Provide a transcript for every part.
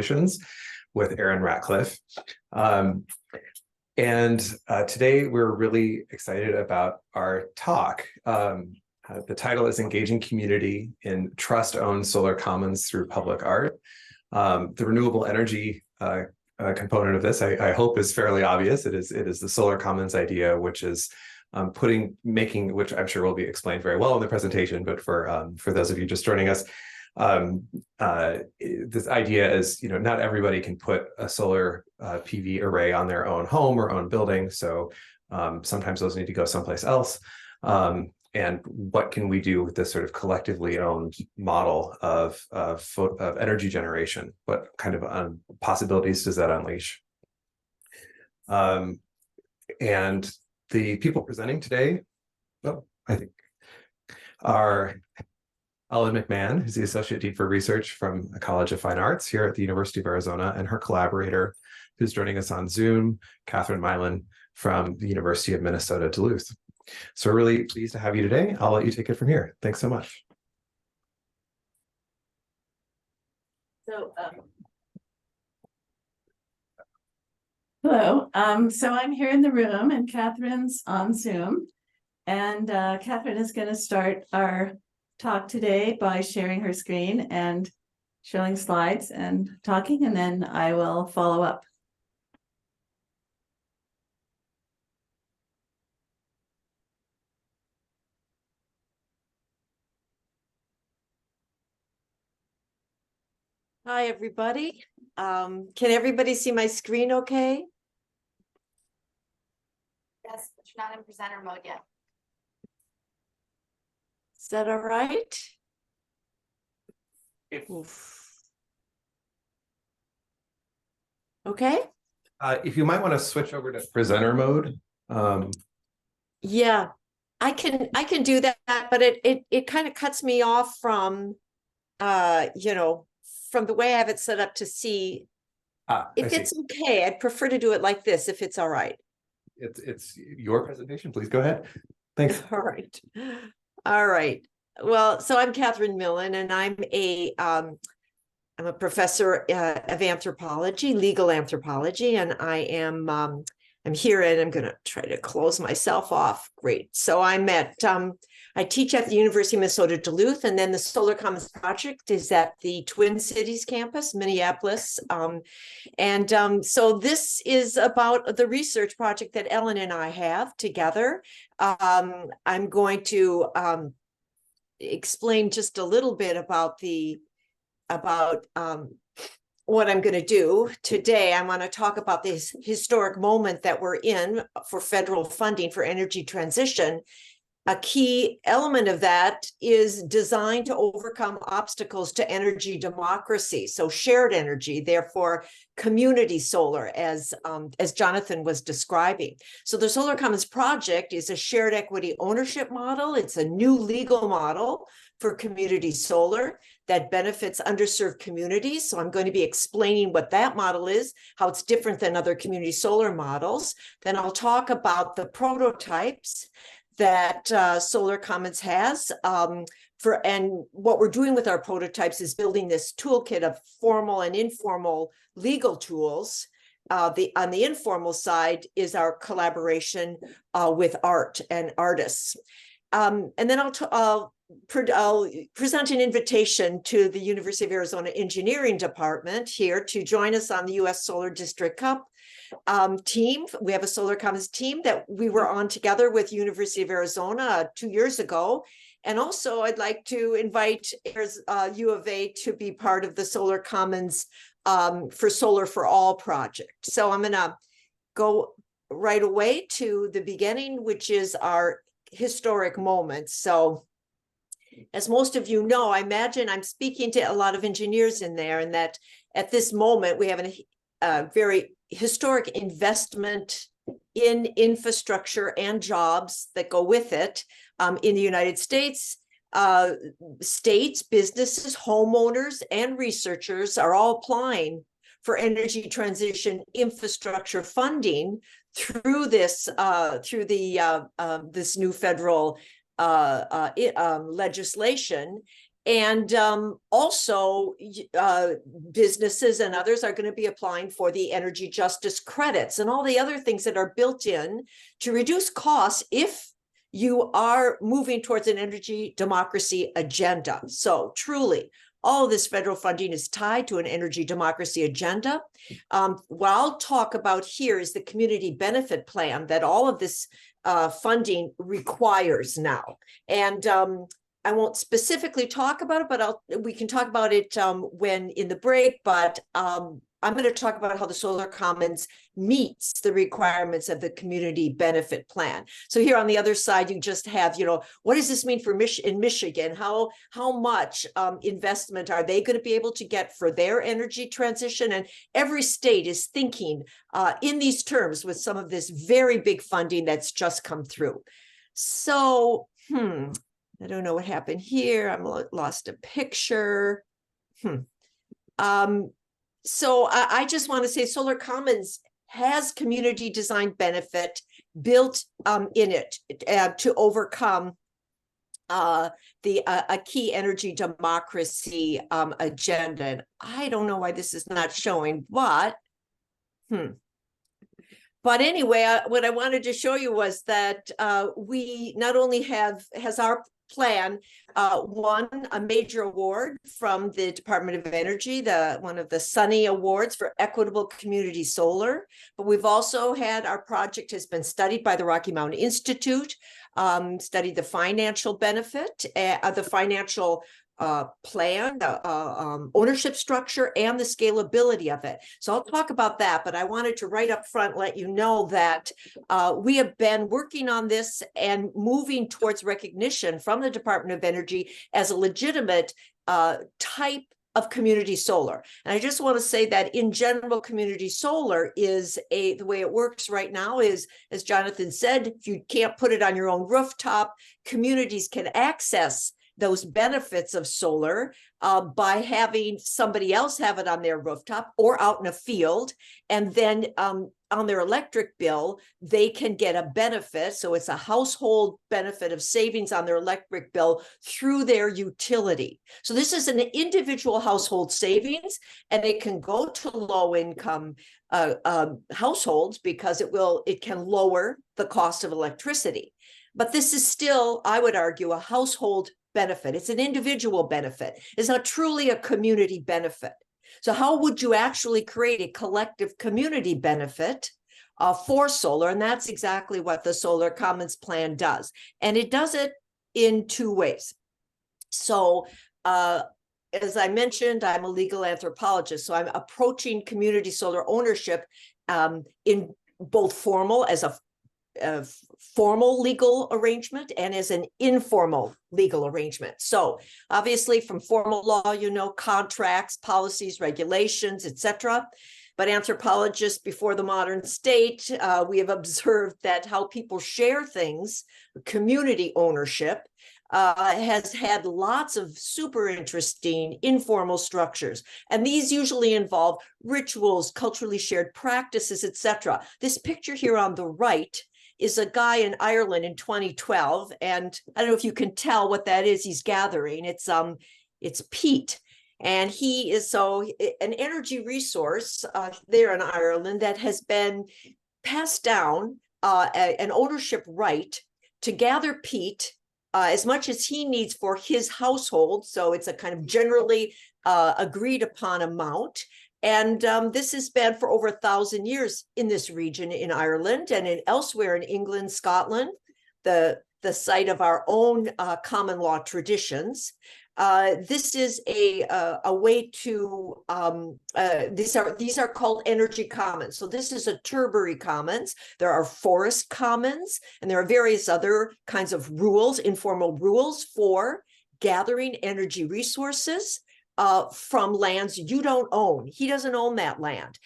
Solutions with Aaron Ratcliffe. Today we're really excited about our talk. The title is Engaging Community in Trust-Owned Solar Commons Through Public Art. The renewable energy component of this, I hope, is fairly obvious. It is the solar commons idea, which is which I'm sure will be explained very well in the presentation, but for those of you just joining us, this idea is, not everybody can put a solar PV array on their own home or own building, so sometimes those need to go someplace else. And what can we do with this sort of collectively owned model of energy generation? What kind of possibilities does that unleash? And the people presenting today, I think, are Ellen McMahon, who's the Associate Dean for Research from the College of Fine Arts here at the University of Arizona, and her collaborator, who's joining us on Zoom, Catherine Milan from the University of Minnesota, Duluth. So we're really pleased to have you today. I'll let you take it from here. Thanks so much. Hello. So I'm here in the room and Catherine's on Zoom. And Catherine is going to start our talk today by sharing her screen and showing slides and talking, and then I will follow up. Hi, everybody. Can everybody see my screen okay? Yes, but you're not in presenter mode yet. Is that all right? Okay. If you might want to switch over to presenter mode. Yeah, I can do that, but it kind of cuts me off from from the way I have it set up to see. If it's okay, I'd prefer to do it like this, if it's all right. It's your presentation. Please go ahead. Thanks. All right. All right. Well, so I'm Catherine Milan, and I'm a professor of anthropology, legal anthropology, and I'm here, and I'm going to try to close myself off. Great. So I teach at the University of Minnesota Duluth, and then the Solar Commons Project is at the Twin Cities campus, Minneapolis. So this is about the research project that Ellen and I have together. I'm going to explain just a little bit about what I'm going to do today. I want to talk about this historic moment that we're in for federal funding for energy transition. A key element of that is designed to overcome obstacles to energy democracy. So shared energy, therefore community solar, as Jonathan was describing. So the Solar Commons Project is a shared equity ownership model. It's a new legal model for community solar that benefits underserved communities. So I'm going to be explaining what that model is, how it's different than other community solar models. Then I'll talk about the prototypes that Solar Commons has. And what we're doing with our prototypes is building this toolkit of formal and informal legal tools. On the informal side is our collaboration with art and artists. And then I'll present an invitation to the University of Arizona Engineering Department here to join us on the U.S. Solar District Cup team. We have a Solar Commons team that we were on together with University of Arizona 2 years ago. And also I'd like to invite U of A to be part of the Solar Commons for Solar for All project. So I'm going to go right away to the beginning, which is our historic moment. So as most of you know, I imagine I'm speaking to a lot of engineers in there, and that at this moment we have a very historic investment in infrastructure and jobs that go with it in the United States. States, businesses, homeowners, and researchers are all applying for energy transition infrastructure funding through this this new federal legislation. And also, businesses and others are going to be applying for the energy justice credits and all the other things that are built in to reduce costs if you are moving towards an energy democracy agenda. So truly, all of this federal funding is tied to an energy democracy agenda. What I'll talk about here is the community benefit plan that all of this funding requires now. And I won't specifically talk about it, but we can talk about it when in the break, but I'm going to talk about how the Solar Commons meets the requirements of the community benefit plan. So here on the other side, you just have, what does this mean for in Michigan? How much investment are they going to be able to get for their energy transition? And every state is thinking in these terms with some of this very big funding that's just come through. So, I don't know what happened here. I lost a picture. So I just want to say Solar Commons has community design benefit built in it to overcome a key energy democracy agenda. And I don't know why this is not showing, but But anyway, what I wanted to show you was that we not only has our plan won a major award from the Department of Energy, one of the Sunny Awards for Equitable Community Solar, but we've also had our project has been studied by the Rocky Mountain Institute, studied the financial benefit, the financial plan, the ownership structure, and the scalability of it. So I'll talk about that, but I wanted to right up front let you know that we have been working on this and moving towards recognition from the Department of Energy as a legitimate type of community solar. And I just want to say that in general, community solar is the way it works right now is, as Jonathan said, if you can't put it on your own rooftop, communities can access those benefits of solar by having somebody else have it on their rooftop or out in a field. And then on their electric bill, they can get a benefit. So it's a household benefit of savings on their electric bill through their utility. So this is an individual household savings, and it can go to low income households because it can lower the cost of electricity. But this is still, I would argue, a household benefit. It's an individual benefit. It's not truly a community benefit. So how would you actually create a collective community benefit for solar? And that's exactly what the Solar Commons plan does. And it does it in two ways. So as I mentioned, I'm a legal anthropologist. So I'm approaching community solar ownership in both formal as a formal legal arrangement and as an informal legal arrangement. So obviously from formal law, contracts, policies, regulations, etc. But anthropologists before the modern state, we have observed that how people share things, community ownership, has had lots of super interesting informal structures. And these usually involve rituals, culturally shared practices, etc. This picture here on the right is a guy in Ireland in 2012. And I don't know if you can tell what that is he's gathering. It's peat. And he is an energy resource there in Ireland that has been passed down an ownership right to gather peat as much as he needs for his household. So it's a kind of generally agreed upon amount. And this has been for over 1,000 years in this region in Ireland and elsewhere in England, Scotland, the site of our own common law traditions. This is a way to, these are called energy commons. So this is a Tilbury Commons. There are forest commons, and there are various other kinds of rules, informal rules for gathering energy resources from lands you don't own. He doesn't own that land.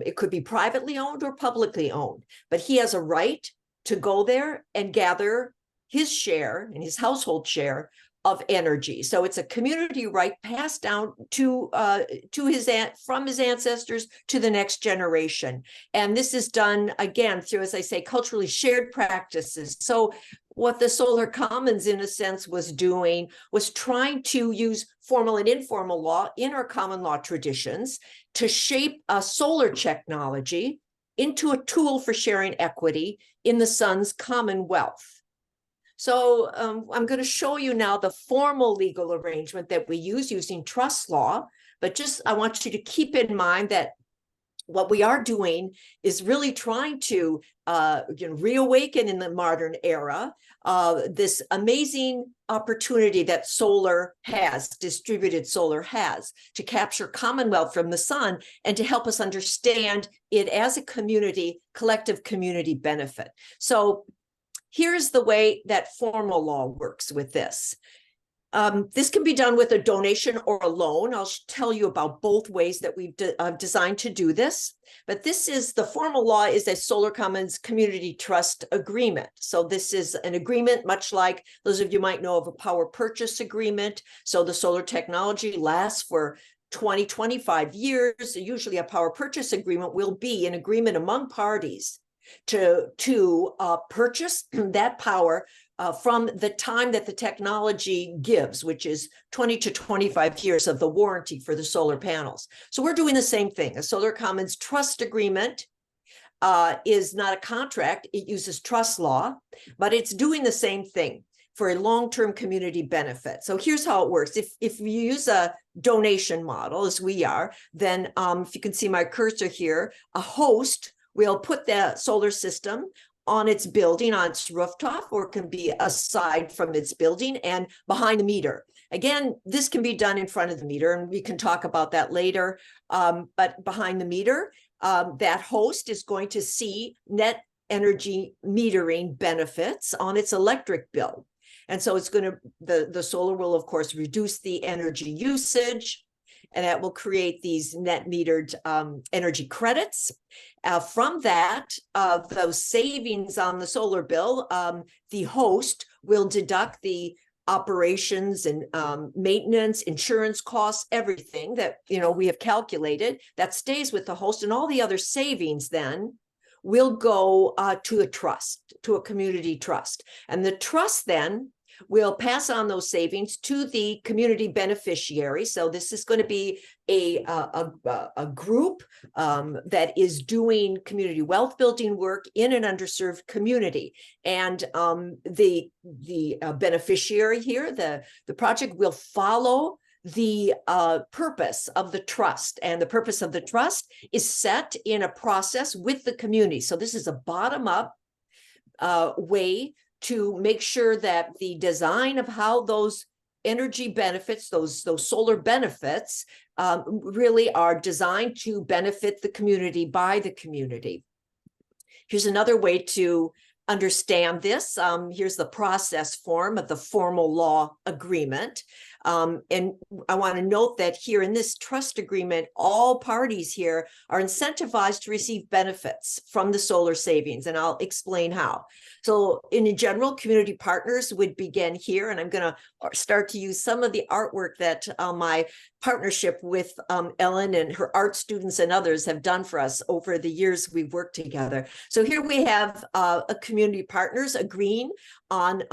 It could be privately owned or publicly owned, but he has a right to go there and gather his share and his household share of energy. So it's a community right passed down from his ancestors to the next generation. And this is done again through, as I say, culturally shared practices. So what the Solar Commons, in a sense, was doing was trying to use formal and informal law in our common law traditions to shape a solar technology into a tool for sharing equity in the sun's commonwealth. So I'm going to show you now the formal legal arrangement that we use using trust law, but just I want you to keep in mind that what we are doing is really trying to reawaken in the modern era this amazing opportunity that solar has, distributed solar has, to capture commonwealth from the sun and to help us understand it as a community, collective community benefit. So here's the way that formal law works with this. This can be done with a donation or a loan. I'll tell you about both ways that we've designed to do this. But this is the formal law is a Solar Commons Community Trust Agreement. So this is an agreement much like those of you might know of a power purchase agreement. So the solar technology lasts for 20, 25 years. Usually a power purchase agreement will be an agreement among parties to purchase that power from the time that the technology gives, which is 20 to 25 years of the warranty for the solar panels. So we're doing the same thing. A Solar Commons trust agreement is not a contract. It uses trust law, but it's doing the same thing for a long-term community benefit. So here's how it works. If you use a donation model, as we are, then if you can see my cursor here, a host will put the solar system on its building, on its rooftop, or it can be aside from its building and behind the meter. Again, this can be done in front of the meter, and we can talk about that later. But behind the meter, that host is going to see net energy metering benefits on its electric bill. And so it's going to, the solar will, of course, reduce the energy usage, and that will create these net metered energy credits. From that, those savings on the solar bill, the host will deduct the operations and maintenance, insurance costs, everything that we have calculated that stays with the host, and all the other savings then will go to a trust, to a community trust. And the trust then will pass on those savings to the community beneficiary. So this is going to be a group that is doing community wealth building work in an underserved community. And the beneficiary here, the project will follow the purpose of the trust. And the purpose of the trust is set in a process with the community. So this is a bottom-up way to make sure that the design of how those energy benefits, those solar benefits, really are designed to benefit the community by the community. Here's another way to understand this. Here's the process form of the formal law agreement. And I want to note that here in this trust agreement, all parties here are incentivized to receive benefits from the solar savings, and I'll explain how. So in general, community partners would begin here, and I'm going to start to use some of the artwork that my partnership with Ellen and her art students and others have done for us over the years we've worked together. So here we have a community partners agreeing on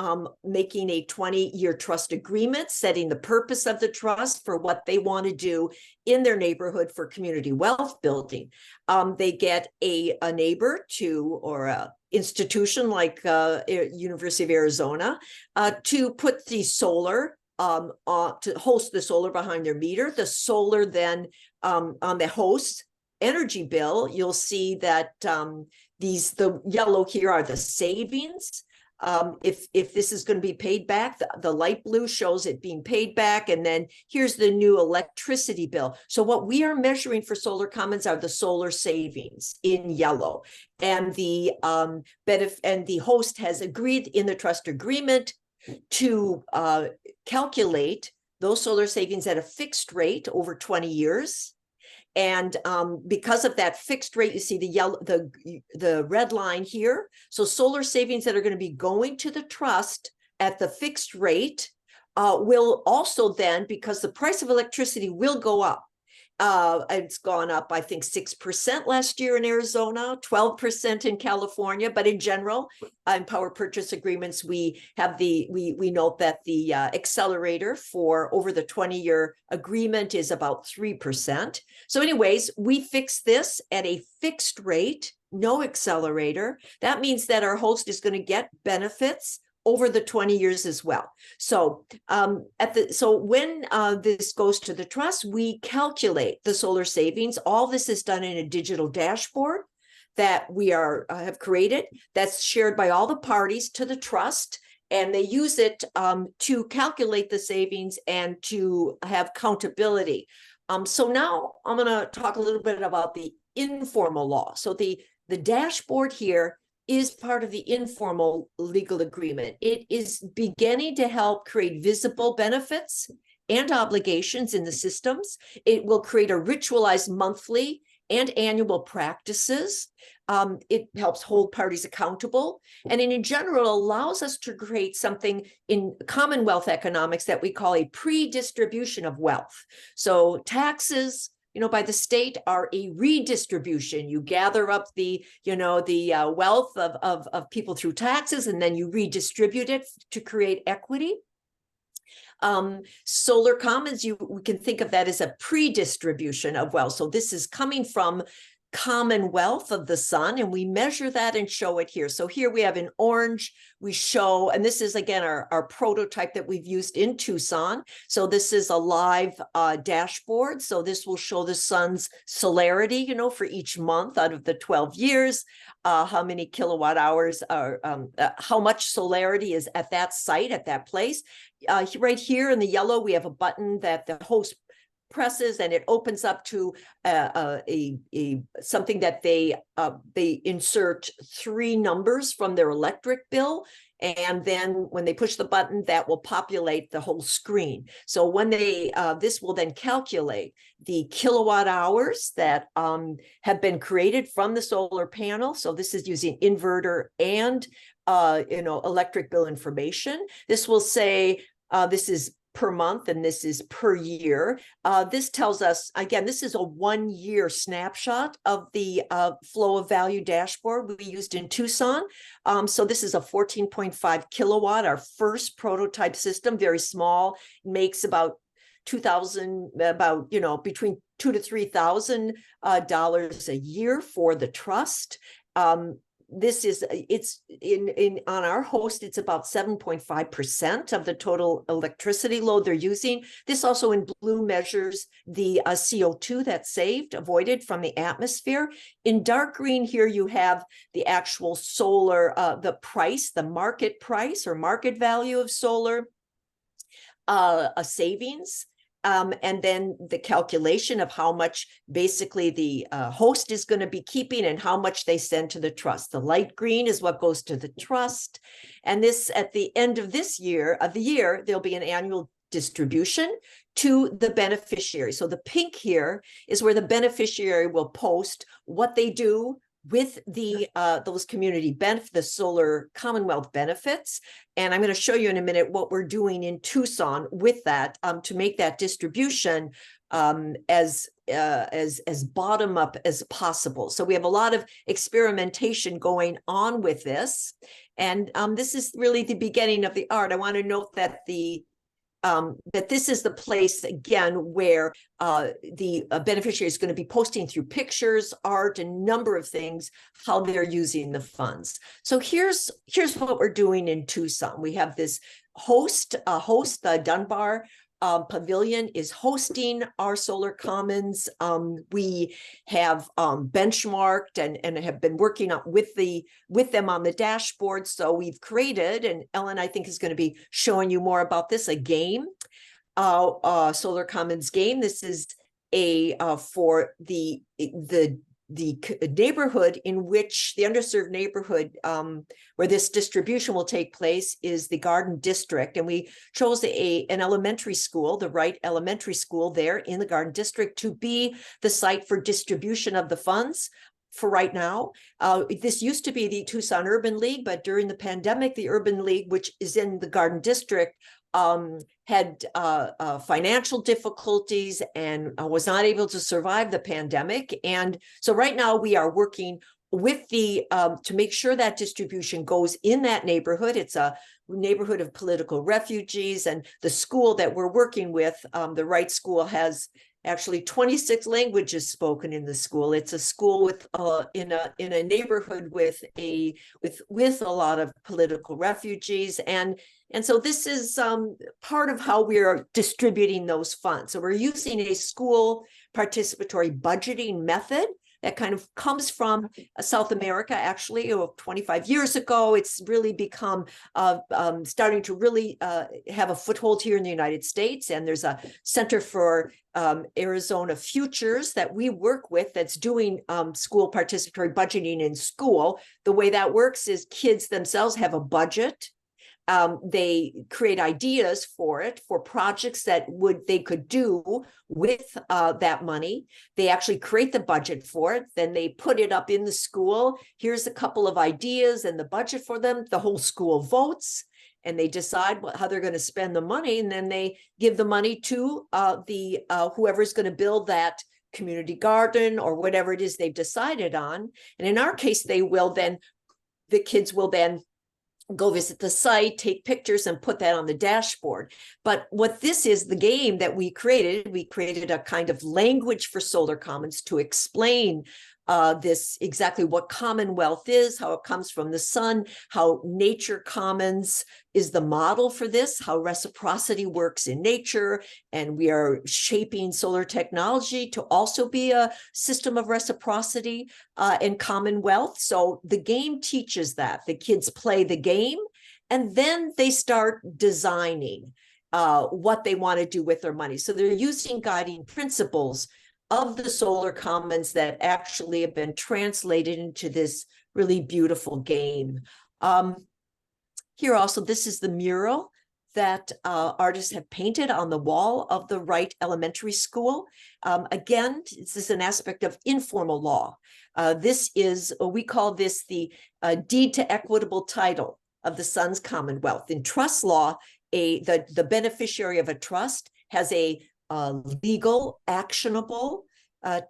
making a 20-year trust agreement, setting the purpose of the trust for what they want to do in their neighborhood for community wealth building. They get a neighbor to, or a institution like University of Arizona to put the solar to host the solar behind their meter. The solar then on the host energy bill, you'll see that the yellow here are the savings. If this is going to be paid back, the light blue shows it being paid back, and then here's the new electricity bill. So what we are measuring for Solar Commons are the solar savings in yellow, and the host has agreed in the trust agreement to calculate those solar savings at a fixed rate over 20 years. And because of that fixed rate, you see the red line here. So solar savings that are going to be going to the trust at the fixed rate will also then, because the price of electricity will go up, It's gone up, I think, 6% last year in Arizona, 12% in California. But in general, in power purchase agreements, we have we note that the accelerator for over the 20-year agreement is about 3%. So anyways, we fixed this at a fixed rate, no accelerator. That means that our host is going to get benefits over the 20 years as well. So when this goes to the trust, we calculate the solar savings. All this is done in a digital dashboard that we have created that's shared by all the parties to the trust, and they use it to calculate the savings and to have accountability. So now I'm going to talk a little bit about the informal law. So the dashboard here is part of the informal legal agreement. It is beginning to help create visible benefits and obligations in the systems. It will create a ritualized monthly and annual practices. It helps hold parties accountable, and in general allows us to create something in Commonwealth economics that we call a pre-distribution of wealth. So taxes, by the state are a redistribution. You gather up the wealth of people through taxes, and then you redistribute it to create equity. Solar commons, we can think of that as a pre-distribution of wealth. So this is coming from Commonwealth of the sun, and we measure that and show it here. So here we have in orange, we show, and this is again our prototype that we've used in Tucson. So this is a live dashboard. So this will show the sun's solarity, for each month out of the 12 years, how many kilowatt hours are, how much solarity is at that site, at that place. Right here in the yellow, we have a button that the host presses, and it opens up to something that they insert 3 numbers from their electric bill, and then when they push the button, that will populate the whole screen. So when this will then calculate the kilowatt hours that have been created from the solar panel. So this is using inverter and electric bill information. This will say this is per month, and this is per year. This tells us, again, this is a 1-year snapshot of the flow of value dashboard we used in Tucson. So this is a 14.5 kilowatt, our first prototype system, very small, makes about between $2,000 to $3,000 a year for the trust. It's on our host, it's about 7.5% of the total electricity load they're using. This also in blue measures the CO2 that's avoided from the atmosphere. In dark green here, you have the actual solar, the price, the market price or market value of solar, a savings. And then the calculation of how much basically the host is going to be keeping and how much they send to the trust. The light green is what goes to the trust. And this, at the end of the year, there'll be an annual distribution to the beneficiary. So the pink here is where the beneficiary will post what they do with the those community benefits, the solar Commonwealth benefits. And I'm going to show you in a minute what we're doing in Tucson with that to make that distribution as bottom up as possible. So we have a lot of experimentation going on with this, and this is really the beginning of the art. I want to note that that this is the place again where the beneficiary is going to be posting through pictures, art, and a number of things how they're using the funds. So here's what we're doing in Tucson. We have this host, Dunbar Pavilion is hosting our Solar Commons. We have benchmarked and have been working with them on the dashboard. So we've created, and Ellen, I think, is going to be showing you more about this, a game, Solar Commons game. This is for the neighborhood in which the underserved neighborhood where this distribution will take place is the Garden District, and we chose an elementary school, the Wright Elementary School there in the Garden District, to be the site for distribution of the funds. For right now, this used to be the Tucson Urban League, but during the pandemic, the Urban League, which is in the Garden District, had financial difficulties and was not able to survive the pandemic. And so right now we are working with the to make sure that distribution goes in that neighborhood. It's a neighborhood of political refugees, and the school that we're working with, the Wright School, has actually 26 languages spoken in the school. It's a school with in a neighborhood with a lot of political refugees, and so this is part of how we are distributing those funds. So we're using a school participatory budgeting method that kind of comes from South America, actually, 25 years ago. It's really become starting to really have a foothold here in the United States. And there's a Center for Arizona Futures that we work with that's doing school participatory budgeting in school. The way that works is kids themselves have a budget. They create ideas for it, for projects that they could do with that money. They actually create the budget for it. Then they put it up in the school. Here's a couple of ideas and the budget for them. The whole school votes and they decide how they're going to spend the money. And then they give the money to whoever's going to build that community garden or whatever it is they've decided on. And in our case, the kids will then go visit the site, take pictures, and put that on the dashboard. But what this is, the game that we created a kind of language for Solar Commons to explain this, exactly what Commonwealth is, how it comes from the sun, how Nature Commons is the model for this, how reciprocity works in nature, and we are shaping solar technology to also be a system of reciprocity and Commonwealth. So the game teaches that. The kids play the game, and then they start designing what they want to do with their money. So they're using guiding principles of the Solar Commons that actually have been translated into this really beautiful game. Here also, this is the mural that artists have painted on the wall of the Wright Elementary School. Again, this is an aspect of informal law. This is, we call this the deed to equitable title of the Sun's Commonwealth. In trust law, the beneficiary of a trust has a legal, actionable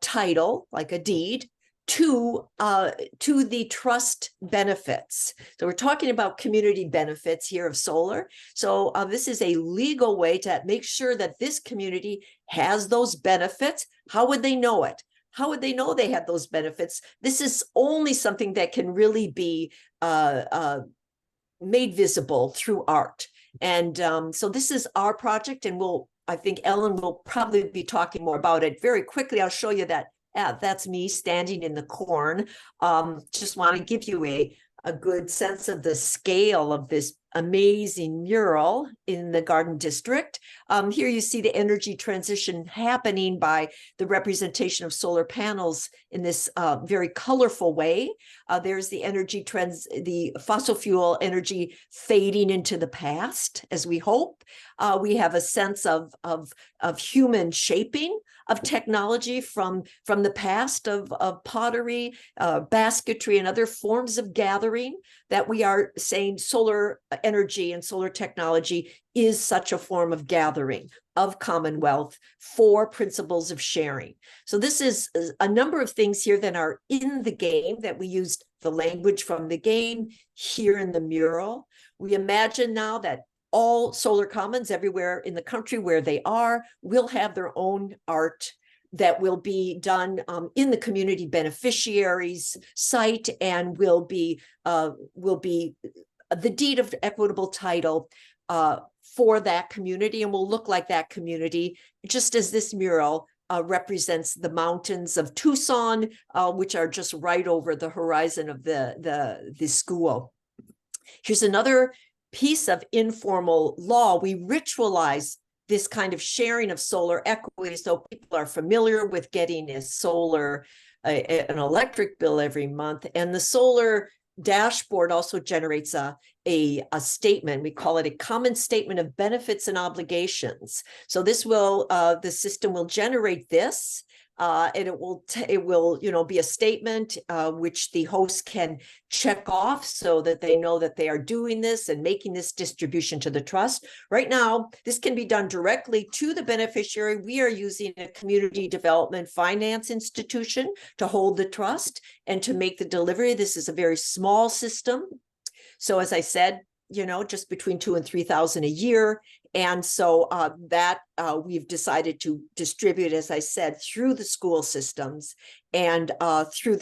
title, like a deed, to the trust benefits. So we're talking about community benefits here of solar. So this is a legal way to make sure that this community has those benefits. How would they know it? How would they know they had those benefits? This is only something that can really be made visible through art. And so this is our project, and I think Ellen will probably be talking more about it. Very quickly, I'll show you that. That's me standing in the corn. Just want to give you a good sense of the scale of this amazing mural in the Garden District. Here you see the energy transition happening by the representation of solar panels in this very colorful way. There's the the fossil fuel energy fading into the past, as we hope. We have a sense of human shaping of technology from the past of pottery, basketry, and other forms of gathering, that we are saying solar energy and solar technology is such a form of gathering of Commonwealth for principles of sharing. So this is a number of things here that are in the game, that we used the language from the game here in the mural. We imagine now that all Solar Commons everywhere in the country where they are will have their own art that will be done in the community beneficiaries site, and will be the deed of equitable title for that community, and will look like that community, just as this mural represents the mountains of Tucson, which are just right over the horizon of the school. Here's another piece of informal law. We ritualize this kind of sharing of solar equity, so people are familiar with getting an electric bill every month. And the solar dashboard also generates a statement. We call it a common statement of benefits and obligations. So this will the system will generate this And it will, you know, be a statement which the host can check off so that they know that they are doing this and making this distribution to the trust. Right now, this can be done directly to the beneficiary. We are using a community development finance institution to hold the trust and to make the delivery. This is a very small system. So as I said, you know, just between 2,000 and 3,000 a year. And so we've decided to distribute, as I said, through the school systems and through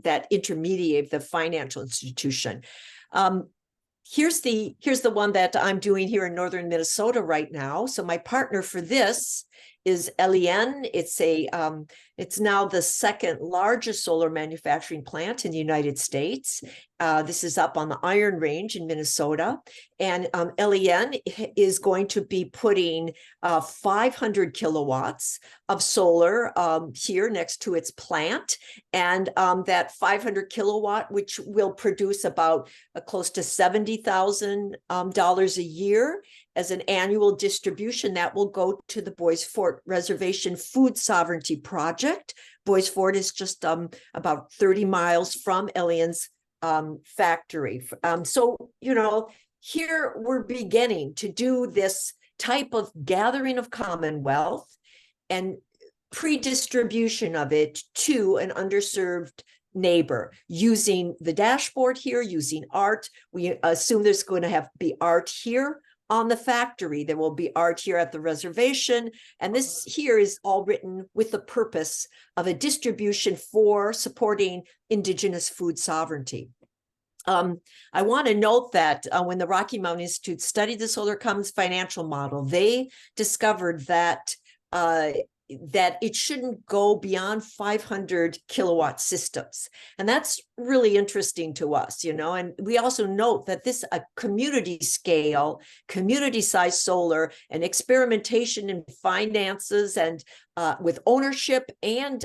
that intermediate, the financial institution. Here's the one that I'm doing here in northern Minnesota right now. So my partner for this is LEN. It's now the second largest solar manufacturing plant in the United States. This is up on the Iron Range in Minnesota. And LEN is going to be putting 500 kilowatts of solar here next to its plant. And that 500 kilowatt, which will produce about close to $70,000 a year as an annual distribution, that will go to the Bois Forte Reservation Food Sovereignty Project. Bois Forte is just about 30 miles from LEN's factory. So, you know, here we're beginning to do this type of gathering of commonwealth and pre-distribution of it to an underserved neighbor using the dashboard here, using art. We assume there's going to be art here on the factory. There will be art here at the reservation. And this here is all written with the purpose of a distribution for supporting Indigenous food sovereignty. I want to note that when the Rocky Mountain Institute studied the Solar Commons financial model, they discovered that it shouldn't go beyond 500 kilowatt systems. And that's really interesting to us, you know, and we also note that this community scale, community size solar and experimentation in finances and with ownership and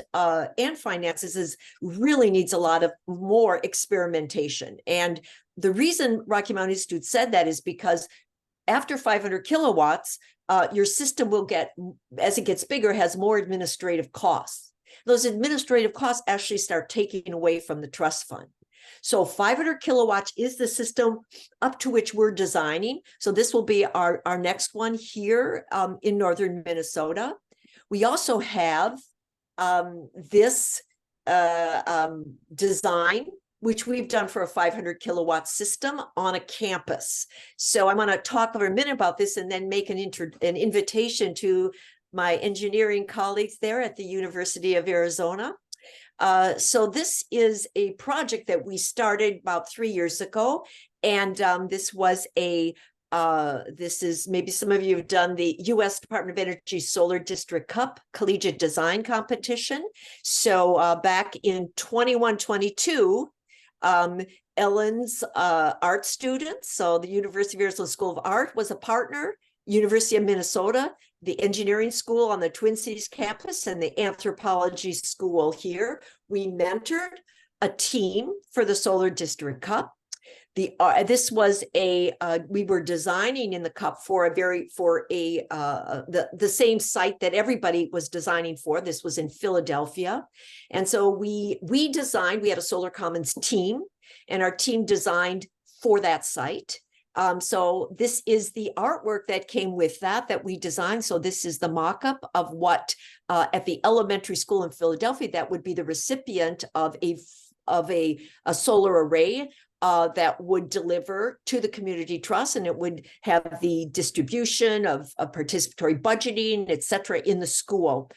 finances really needs a lot of more experimentation. And the reason Rocky Mountain Institute said that is because after 500 kilowatts, your system will get, as it gets bigger, has more administrative costs. Those administrative costs actually start taking away from the trust fund. So 500 kilowatts is the system up to which we're designing. So this will be our next one here in northern Minnesota. We also have this design, which we've done for a 500 kilowatt system on a campus. So I want to talk for a minute about this and then make an invitation to my engineering colleagues there at the University of Arizona. So this is a project that we started about 3 years ago. And this was this is, maybe some of you have done the U.S. Department of Energy Solar District Cup Collegiate Design Competition. So back in 21-22, Ellen's art students, so the University of Arizona School of Art was a partner, University of Minnesota, the engineering school on the Twin Cities campus, and the anthropology school here. We mentored a team for the Solar District Cup. This was we were designing in the cup for the same site that everybody was designing for. This was in Philadelphia. And so we designed, we had a Solar Commons team, and our team designed for that site. So this is the artwork that came with that we designed. So this is the mock-up of what at the elementary school in Philadelphia, that would be the recipient of a solar array that would deliver to the community trust, and it would have the distribution of participatory budgeting, et cetera, in the school.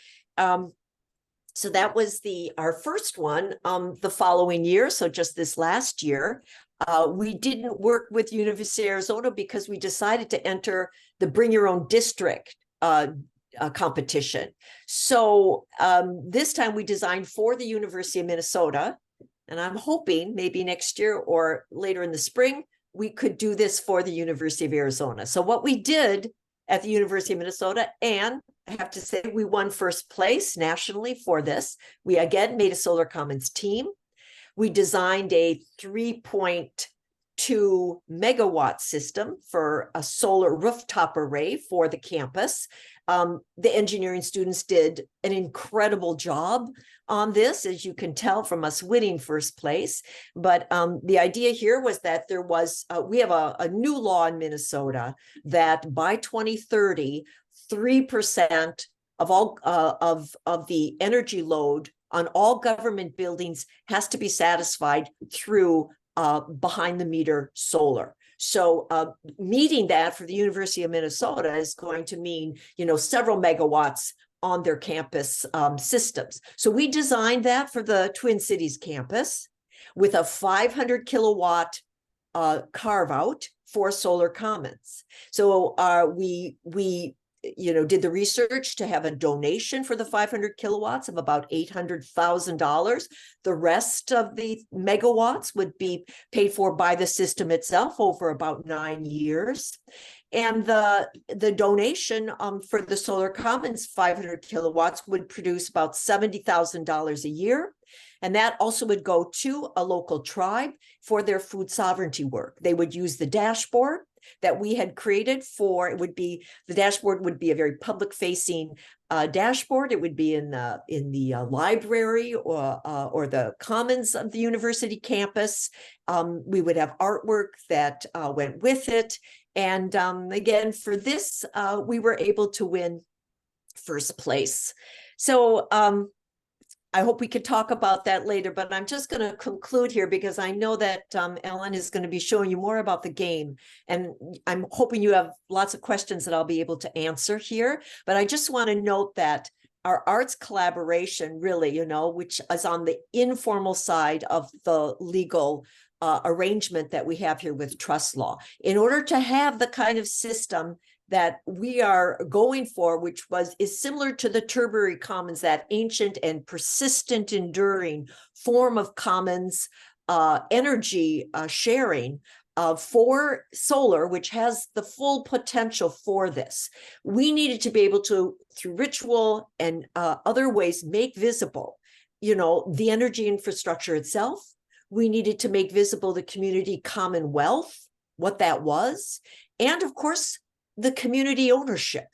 So that was our first one. The following year, so just this last year, we didn't work with University of Arizona because we decided to enter the Bring Your Own District competition. So this time we designed for the University of Minnesota. And I'm hoping maybe next year or later in the spring, we could do this for the University of Arizona. So what we did at the University of Minnesota, and I have to say we won first place nationally for this. We again made a Solar Commons team. We designed a 3.2 2 megawatt system for a solar rooftop array for the campus. The engineering students did an incredible job on this, as you can tell from us winning first place. But the idea here was that there was, we have a new law in Minnesota that by 2030, 3% of all of the energy load on all government buildings has to be satisfied through behind the meter solar. So meeting that for the University of Minnesota is going to mean, several megawatts on their campus systems. So we designed that for the Twin Cities campus with a 500 kilowatt carve out for Solar Commons. So we did the research to have a donation for the 500 kilowatts of about $800,000. The rest of the megawatts would be paid for by the system itself over about 9 years. And the donation for the Solar Commons 500 kilowatts would produce about $70,000 a year. And that also would go to a local tribe for their food sovereignty work. They would use the dashboard that we had created the dashboard would be a very public facing dashboard. It would be in the library or the commons of the university campus. We would have artwork that went with it. And again, for this, we were able to win first place. So I hope we could talk about that later, but I'm just going to conclude here because I know that Ellen is going to be showing you more about the game. And I'm hoping you have lots of questions that I'll be able to answer here. But I just want to note that our arts collaboration really, which is on the informal side of the legal arrangement that we have here with trust law, in order to have the kind of system that we are going for, which is similar to the Tilbury Commons, that ancient and persistent, enduring form of commons energy sharing for solar, which has the full potential for this. We needed to be able to, through ritual and other ways, make visible, the energy infrastructure itself. We needed to make visible the community commonwealth, what that was, and of course, the community ownership,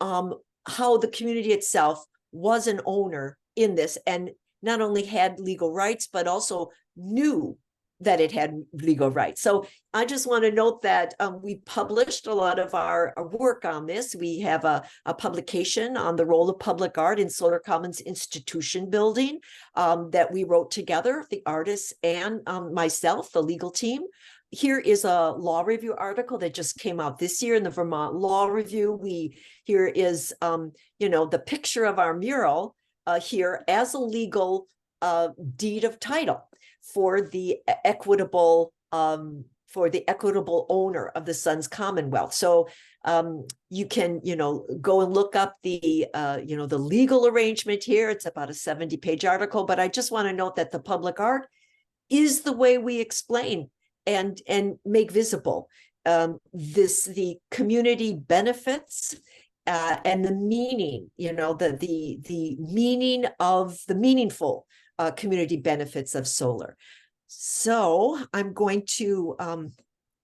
how the community itself was an owner in this and not only had legal rights, but also knew that it had legal rights. So I just want to note that we published a lot of our work on this. We have a publication on the role of public art in Solar Commons institution building that we wrote together, the artists and myself, the legal team. Here is a law review article that just came out this year in the Vermont Law Review. Here is, the picture of our mural here as a legal deed of title for the equitable owner of the Sun's Commonwealth. So you can, go and look up the legal arrangement here. It's about a 70-page article, but I just want to note that the public art is the way we explain and make visible the community benefits and the meaning, the meaning of the meaningful community benefits of solar. So I'm going to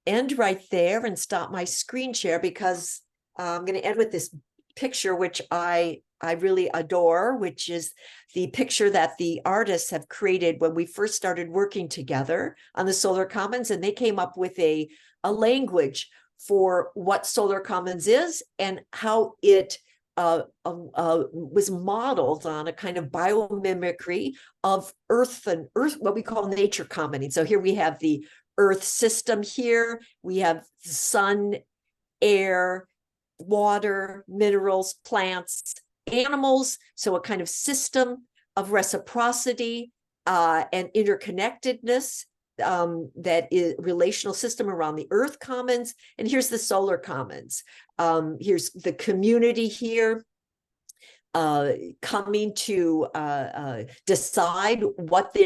end right there and stop my screen share because I'm going to end with this picture, which I really adore, which is the picture that the artists have created when we first started working together on the Solar Commons, and they came up with a language for what Solar Commons is and how it was modeled on a kind of biomimicry of earth, what we call nature commenting. So here we have the earth system here. We have sun, air, water, minerals, plants, animals. So a kind of system of reciprocity and interconnectedness that is relational system around the earth commons. And here's the solar commons. Here's the community here coming to decide what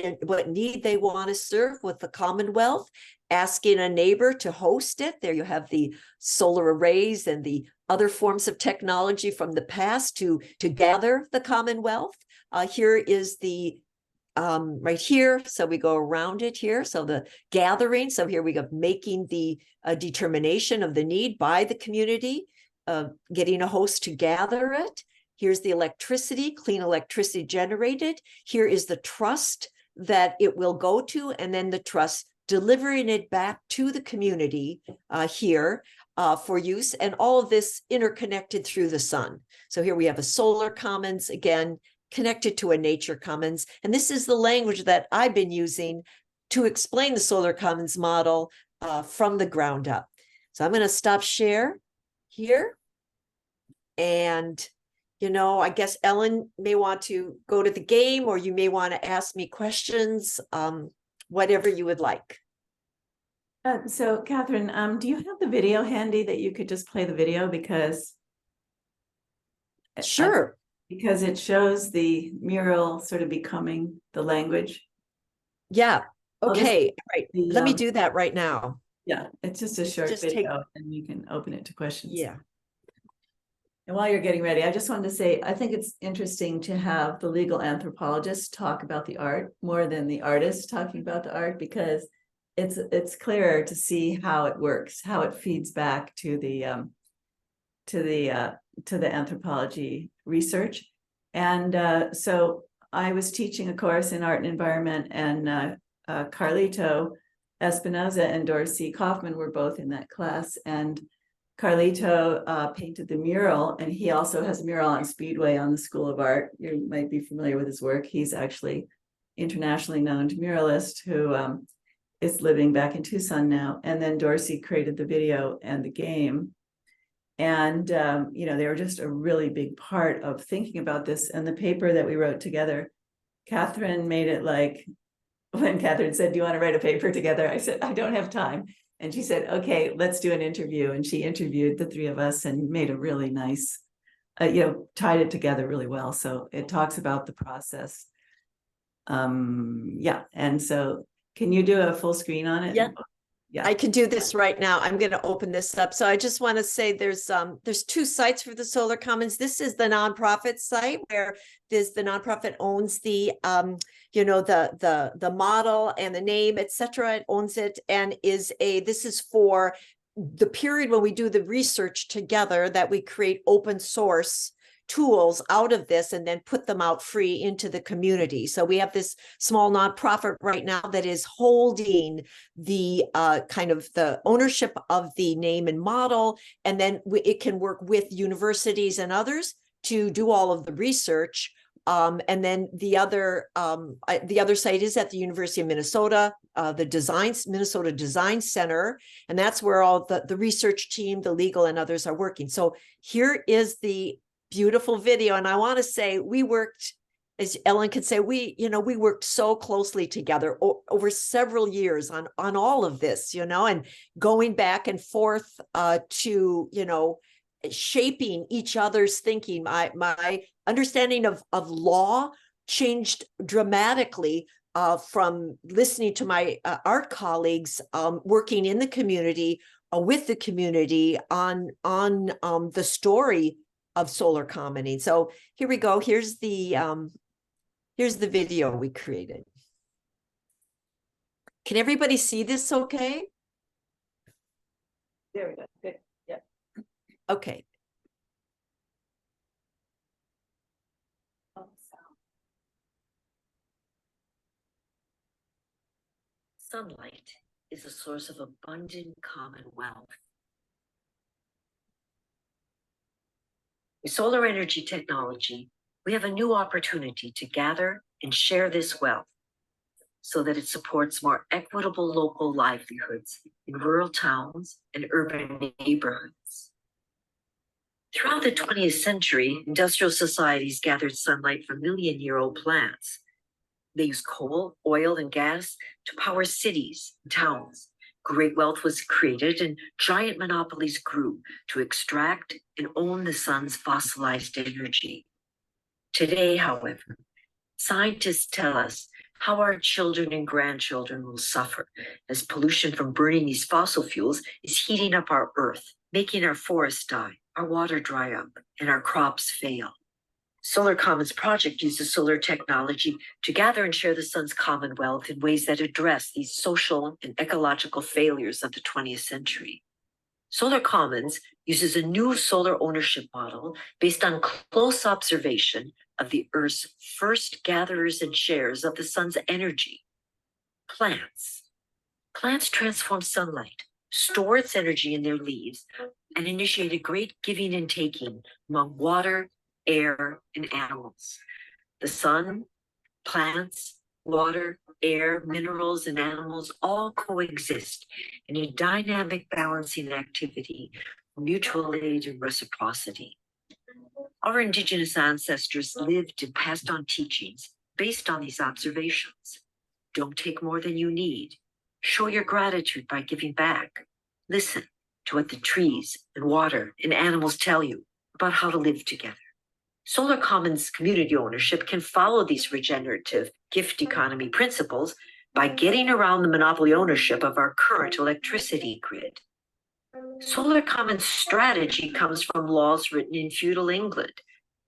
need they want to serve with the Commonwealth, asking a neighbor to host it. There you have the solar arrays and the other forms of technology from the past to gather the Commonwealth. Here is the right here. So we go around it here. So the gathering. So here we go, making the determination of the need by the community, getting a host to gather it. Here's the electricity, clean electricity generated. Here is the trust that it will go to, and then the trust delivering it back to the community here for use, and all of this interconnected through the sun. So here we have a solar commons, again, connected to a nature commons. And this is the language that I've been using to explain the solar commons model from the ground up. So I'm going to stop share here. And, you know, I guess Ellen may want to go to the game, or you may want to ask me questions, whatever you would like. So Catherine, do you have the video handy that you could just play the video? Because Sure. because it shows the mural sort of becoming the language. Yeah. I'll just- Okay. Right. the, Let me do that right now. Yeah, it's just a short Just video and we can open it to questions. Yeah. And while you're getting ready, I just wanted to say, I think it's interesting to have the legal anthropologist talk about the art more than the artist talking about the art, because it's clearer to see how it works, how it feeds back to the anthropology research. And so I was teaching a course in art and environment, and Carlito Espinoza and Dorsey Kaufman were both in that class. And Carlito painted the mural, and he also has a mural on Speedway on the School of Art. You might be familiar with his work. He's actually internationally known muralist who is living back in Tucson now. And then Dorsey created the video and the game. And, you know, they were just a really big part of thinking about this. And the paper that we wrote together, Catherine made it like, when Catherine said, do you want to write a paper together? I said, I don't have time. And she said, okay, let's do an interview. And she interviewed the three of us and made a really nice, you know, tied it together really well. So it talks about the process. Yeah. And so can you do a full screen on it? Yeah. Yeah. I can do this right now. I'm going to open this up. So I just want to say there's two sites for the Solar Commons. This is the nonprofit site where the nonprofit owns the you know, the model and the name, etc. It owns it, and this is for the period when we do the research together, that we create open source tools out of this and then put them out free into the community. So we have this small nonprofit right now that is holding the kind of the ownership of the name and model, and then it can work with universities and others to do all of the research. And then the other site is at the University of Minnesota, the Minnesota Design Center, and that's where all the research team, the legal and others are working. So here is the beautiful video. And I want to say we worked, as Ellen could say, we worked so closely together over several years on all of this, you know, and going back and forth to, you know, shaping each other's thinking. My understanding of law changed dramatically from listening to my art colleagues working in the community with the community on the story of solar commoning. So here we go. Here's the video we created. Can everybody see this okay? There we go. Good. Yeah. Okay. Sunlight is a source of abundant common wealth. With solar energy technology, we have a new opportunity to gather and share this wealth so that it supports more equitable local livelihoods in rural towns and urban neighborhoods. Throughout the 20th century, industrial societies gathered sunlight from million-year-old plants. They used coal, oil, and gas to power cities and towns. Great wealth was created and giant monopolies grew to extract and own the sun's fossilized energy. Today, however, scientists tell us how our children and grandchildren will suffer as pollution from burning these fossil fuels is heating up our earth, making our forests die, our water dry up, and our crops fail. Solar Commons project uses solar technology to gather and share the sun's commonwealth in ways that address these social and ecological failures of the 20th century. Solar Commons uses a new solar ownership model based on close observation of the Earth's first gatherers and sharers of the sun's energy, plants. Plants transform sunlight, store its energy in their leaves, and initiate a great giving and taking among water, air, and animals. The sun, plants, water, air, minerals, and animals all coexist in a dynamic balancing activity, mutual aid and reciprocity. Our indigenous ancestors lived and passed on teachings based on these observations. Don't take more than you need. Show your gratitude by giving back. Listen to what the trees and water and animals tell you about how to live together. Solar Commons community ownership can follow these regenerative gift economy principles by getting around the monopoly ownership of our current electricity grid. Solar Commons strategy comes from laws written in feudal England.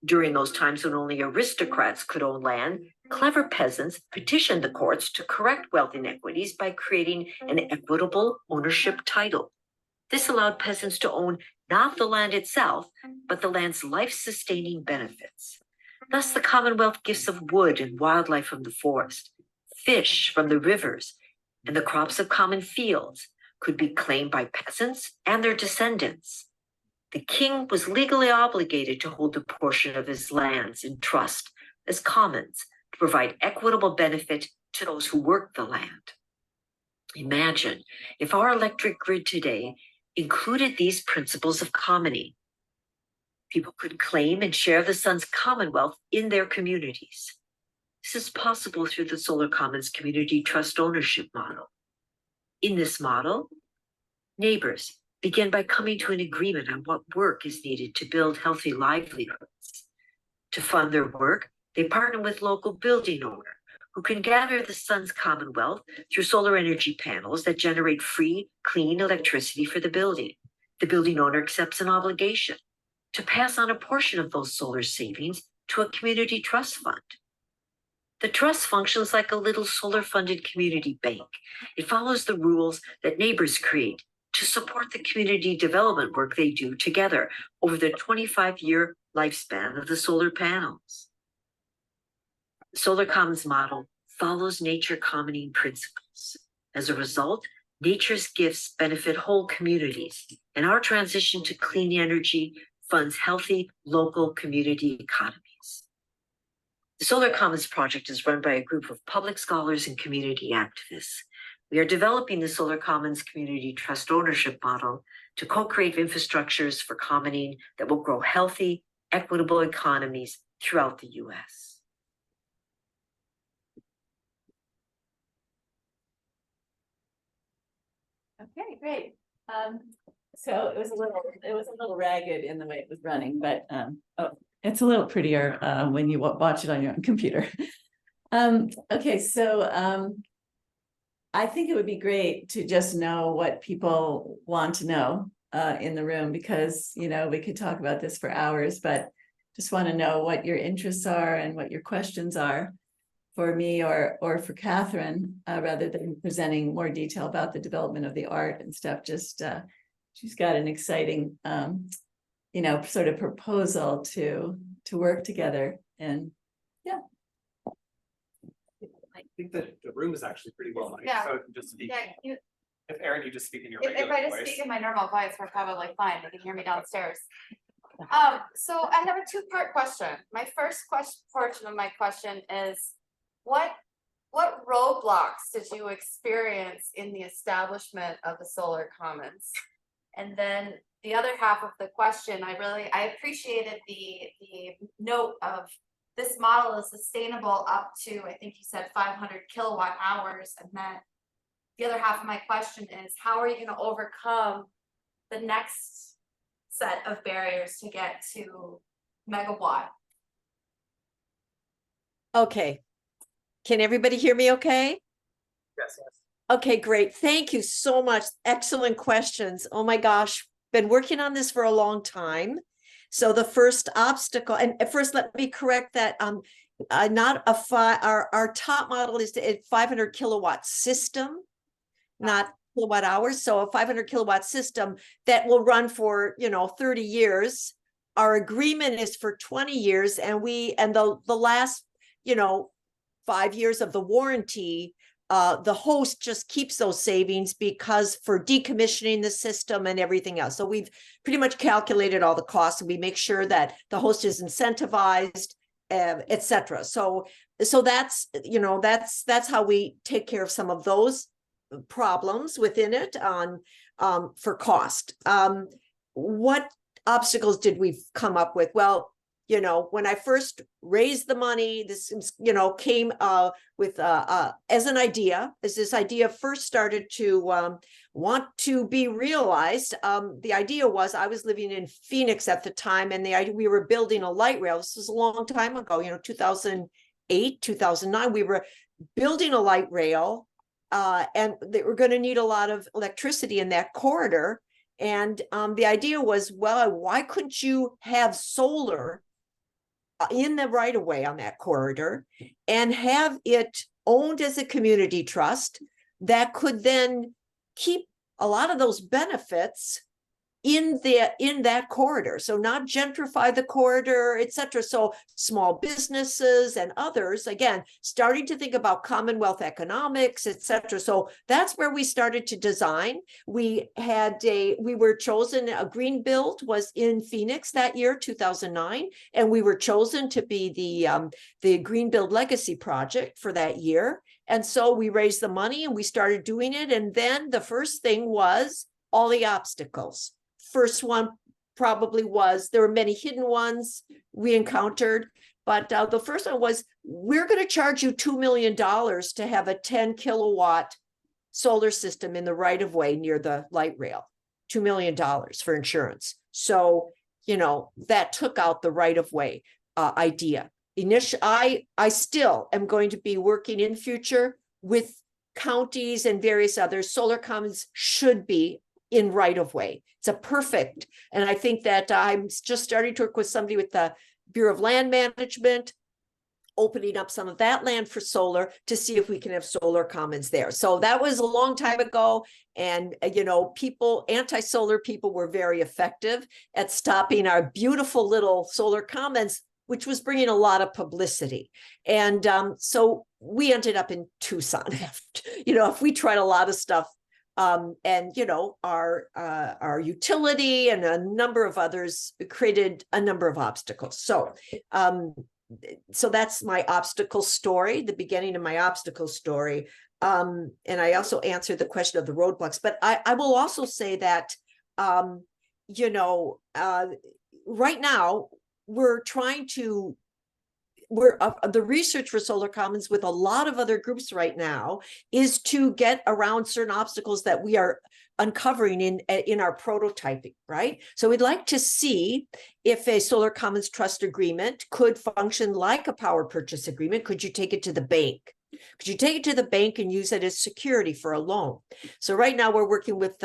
During those times when only aristocrats could own land, clever peasants petitioned the courts to correct wealth inequities by creating an equitable ownership title. This allowed peasants to own not the land itself, but the land's life-sustaining benefits. Thus, the Commonwealth gifts of wood and wildlife from the forest, fish from the rivers, and the crops of common fields could be claimed by peasants and their descendants. The king was legally obligated to hold a portion of his lands in trust as commons to provide equitable benefit to those who work the land. Imagine if our electric grid today included these principles of commoning. People could claim and share the sun's commonwealth in their communities. This is possible through the Solar Commons Community Trust Ownership model. In this model, neighbors begin by coming to an agreement on what work is needed to build healthy livelihoods. To fund their work, they partner with local building owner who can gather the sun's commonwealth through solar energy panels that generate free, clean electricity for the building. The building owner accepts an obligation to pass on a portion of those solar savings to a community trust fund. The trust functions like a little solar-funded community bank. It follows the rules that neighbors create to support the community development work they do together over the 25-year lifespan of the solar panels. The Solar Commons model follows nature commoning principles. As a result, nature's gifts benefit whole communities, and our transition to clean energy funds healthy local community economies. The Solar Commons project is run by a group of public scholars and community activists. We are developing the Solar Commons Community Trust Ownership model to co-create infrastructures for commoning that will grow healthy, equitable economies throughout the U.S. Okay, great. So it was a little ragged in the way it was running, but it's a little prettier when you watch it on your own computer. Okay, so I think it would be great to just know what people want to know in the room, because we could talk about this for hours, but just want to know what your interests are and what your questions are for me or for Catherine, rather than presenting more detail about the development of the art and stuff. Just she's got an exciting sort of proposal to work together. And yeah, I think that the room is actually pretty well mic'd, Yeah. so it can just speak. Yeah, If Aaron, you just speak in your if regular I just voice. speak in my normal voice, we're probably fine, they can hear me downstairs. So I have a two-part question. My first portion of my question is, what roadblocks did you experience in the establishment of the Solar Commons? And then the other half of the question, I appreciated the note of this model is sustainable up to, I think you said 500 kilowatt hours, and then the other half of my question is, how are you going to overcome the next set of barriers to get to megawatt? Okay. Can everybody hear me okay? Yes. Okay, great. Thank you so much. Excellent questions. Oh my gosh, been working on this for a long time. So the first obstacle, and at first let me correct that, not a our top model is a 500 kilowatt system, not kilowatt hours. So a 500 kilowatt system that will run for, 30 years. Our agreement is for 20 years, and the last, 5 years of the warranty, the host just keeps those savings because for decommissioning the system and everything else. So we've pretty much calculated all the costs, and we make sure that the host is incentivized, et cetera. So that's, that's how we take care of some of those problems within it for cost. What obstacles did we come up with? Well, when I first raised the money, this, came with as an idea, as this idea first started to want to be realized. The idea was, I was living in Phoenix at the time, and we were building a light rail. This was a long time ago, 2008, 2009. We were building a light rail, and they were going to need a lot of electricity in that corridor. And the idea was, well, why couldn't you have solar in the right of way on that corridor and have it owned as a community trust that could then keep a lot of those benefits in that corridor? So not gentrify the corridor, et cetera. So small businesses and others, again, starting to think about Commonwealth economics, et cetera. So that's where we started to design. We were chosen, a green build was in Phoenix that year, 2009, and we were chosen to be the Green Build Legacy project for that year. And so we raised the money and we started doing it. And then the first thing was all the obstacles. First one probably was, there were many hidden ones we encountered, but the first one was, we're going to charge you $2 million to have a 10 kilowatt solar system in the right of way near the light rail. $2 million for insurance. So, that took out the right of way idea. I still am going to be working in future with counties and various others. Solar commons should be in right of way. It's a perfect. And I think that I'm just starting to work with somebody with the Bureau of Land Management, opening up some of that land for solar to see if we can have solar commons there. So that was a long time ago. And, anti-solar people were very effective at stopping our beautiful little solar commons, which was bringing a lot of publicity. And so we ended up in Tucson. If we tried a lot of stuff, and our utility and a number of others created a number of obstacles. So that's my obstacle story, the beginning of my obstacle story. And I also answered the question of the roadblocks, but I will also say that right now we're trying to the research for solar commons with a lot of other groups right now is to get around certain obstacles that we are uncovering in our prototyping, right? So we'd like to see if a solar commons trust agreement could function like a power purchase agreement. Could you take it to the bank? Could you take it to the bank and use it as security for a loan? So right now we're working with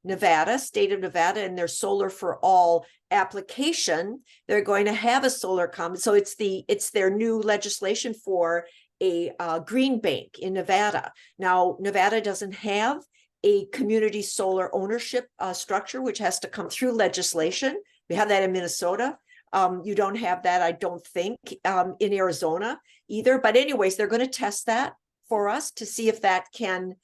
Nevada, state of Nevada, and their Solar for All application. They're going to have a solar common. So it's their new legislation for a green bank in Nevada. Now, Nevada doesn't have a community solar ownership structure, which has to come through legislation. We have that in Minnesota. You don't have that, I don't think, in Arizona either. But anyways, they're going to test that for us to see if that can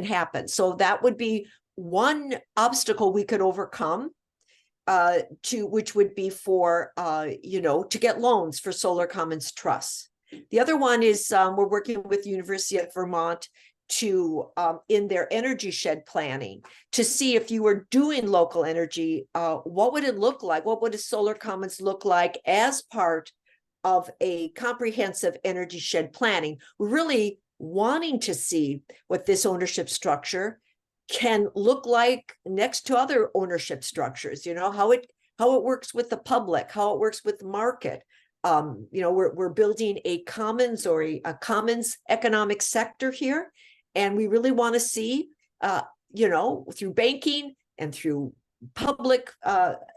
happen. So that would be one obstacle we could overcome, which would be for to get loans for solar commons trusts. The other one is we're working with the University of Vermont to in their energy shed planning to see if you were doing local energy, what would it look like? What would a solar commons look like as part of a comprehensive energy shed planning? We're really wanting to see what this ownership structure can look like next to other ownership structures, how it works with the public, how it works with the market. We're building a commons or a commons economic sector here. And we really want to see, through banking and through public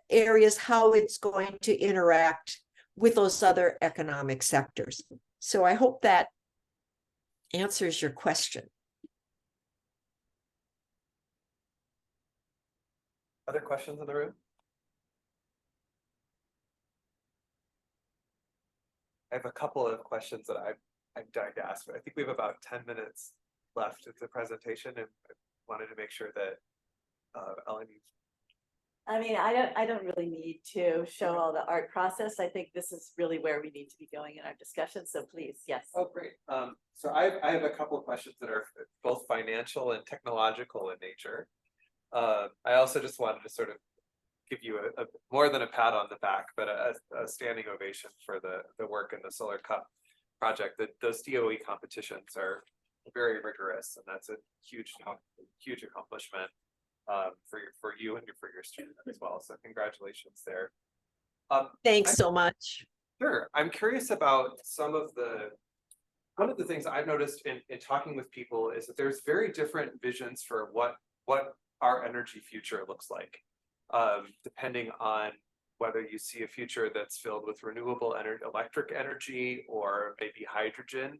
areas, how it's going to interact with those other economic sectors. So I hope that answers your question. Other questions in the room? I have a couple of questions that I'm dying to ask, but I think we have about 10 minutes left of the presentation, and I wanted to make sure that Ellen, I mean, I don't really need to show all the art process. I think this is really where we need to be going in our discussion. So please, yes. Oh, great. So I have a couple of questions that are both financial and technological in nature. I also just wanted to sort of give you a more than a pat on the back, but a standing ovation for the work in the Solar Cup project. That those DOE competitions are very rigorous, and that's a huge accomplishment for you and for your student as well. So congratulations there. Thanks so much. Sure. I'm curious about one of the things I've noticed in talking with people is that there's very different visions for what our energy future looks like, depending on whether you see a future that's filled with renewable electric energy, or maybe hydrogen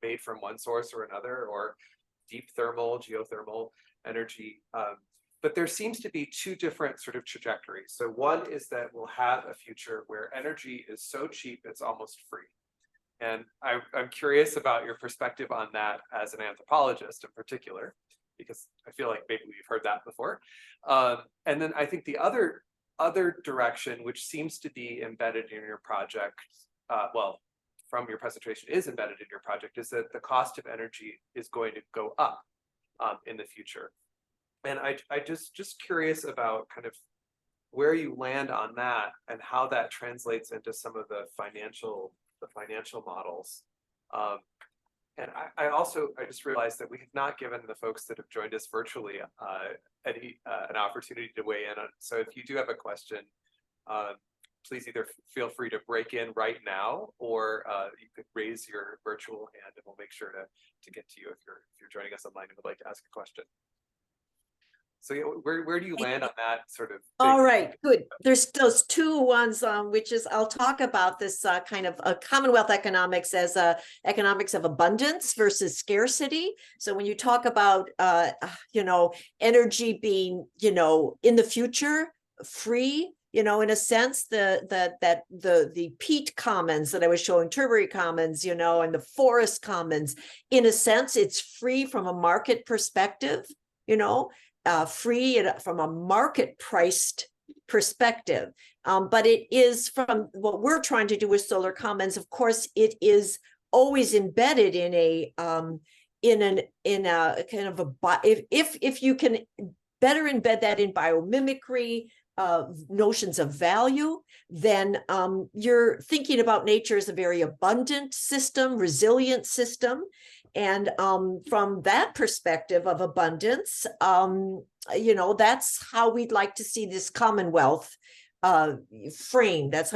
made from one source or another, or deep thermal, geothermal energy. But there seems to be two different sort of trajectories. So one is that we'll have a future where energy is so cheap it's almost free. And I'm curious about your perspective on that as an anthropologist in particular, because I feel like maybe we've heard that before. And then I think the other direction, which seems to be embedded in your project, from your presentation is embedded in your project, is that the cost of energy is going to go up in the future. And I just curious about kind of where you land on that and how that translates into some of the financial models. And I just realized that we have not given the folks that have joined us virtually an opportunity to weigh in on. So if you do have a question, please either feel free to break in right now, or you could raise your virtual hand, and we'll make sure to get to you if you're joining us online and would like to ask a question. So yeah, where do you land on that sort of? All right, good. There's those two ones, which is I'll talk about this kind of Commonwealth economics as economics of abundance versus scarcity. So when you talk about energy being in the future free, in a sense, the peat commons that I was showing, Tilbury Commons, and the forest commons, in a sense, it's free from a market perspective, free from a market priced perspective. But it is, from what we're trying to do with Solar Commons, of course, it is always embedded in a kind of if you can better embed that in biomimicry, notions of value, then you're thinking about nature as a very abundant system, resilient system. And from that perspective of abundance, that's how we'd like to see this Commonwealth framed. That's